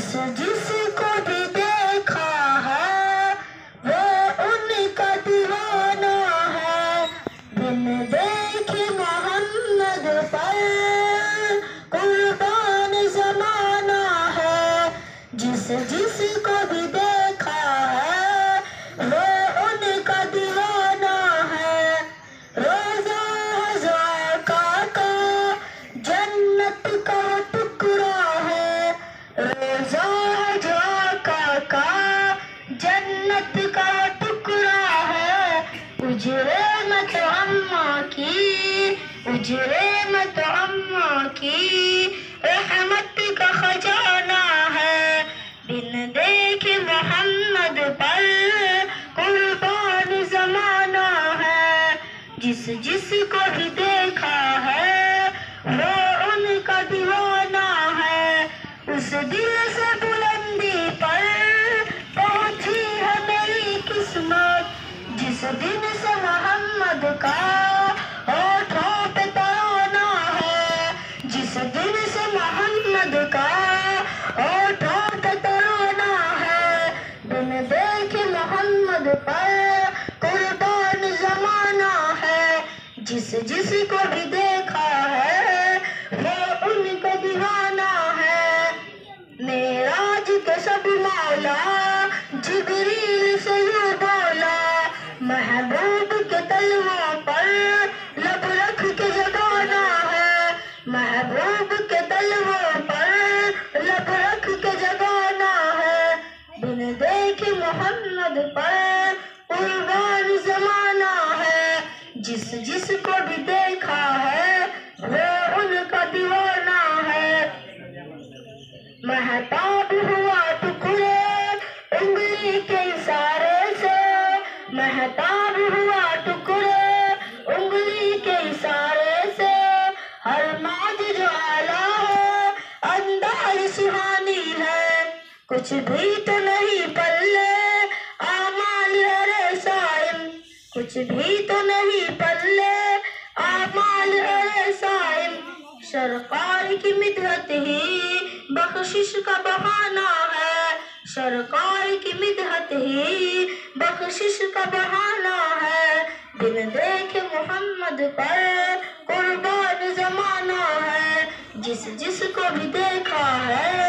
جس جس کو بھی دیکھا ہے وہ ان کا دیوانہ ہے، بن دیکھے محمد پر قربان زمانہ ہے، جس جس کو بھی دیکھا ہے وہ ان کا دیوانہ ہے۔ روزہ ہزار کا جنت کا ٹکڑا ہے، روزہ ہزار کا جنت کا ٹکڑا ہے، اجرے مت اماں کی، اجرے مت اماں کی رحمت کا خزانہ ہے، بن دیکھے محمد پر قربان زمانہ ہے، جس جس کو بھی دیکھا ہے وہ ان کا دیوانہ ہے۔ اس دل سے بلندی پر پہنچی ہے میری قسمت، جس دن سے محمد کا ہونٹوں پہ ترانہ ہے، جس دن سے محمد کا ہونٹوں پہ ترانہ ہے، بن دیکھے محمد پر قربان زمانہ ہے، جس جس کو بھی دیکھا ہے وہ ان کا دیوانہ ہے۔ معراج کے سب مولا جبریل سے یوں بولا، محبوب کے تلووں پر لب رکھ کے جگانا ہے، محبوب کے تلووں پر لب رکھ کے جگانا ہے، بن دیکھے محمد پر قربان زمانہ ہے، جس جس کو بھی دیکھا ہے وہ ان کا دیوانہ ہے۔ مہتاب ہوا ٹکڑے انگلی کے اشارے سے، مہتاب ہوا ٹکڑے انگلی کے اشارے سے، ہر موج جو اعلیٰ ہے انداز سہانی ہے، کچھ بھی تو نہیں پلے اعمال ارے صائم، کچھ بھی تو نہیں پلے اعمال ارے صائم، سرکار کی مدحت ہی بخشش کا بہانہ ہے، سرکار کی مدحت ہی بخشش کا بہانہ ہے، بن دیکھے محمد پر قربان زمانہ ہے، جس جس کو بھی دیکھا ہے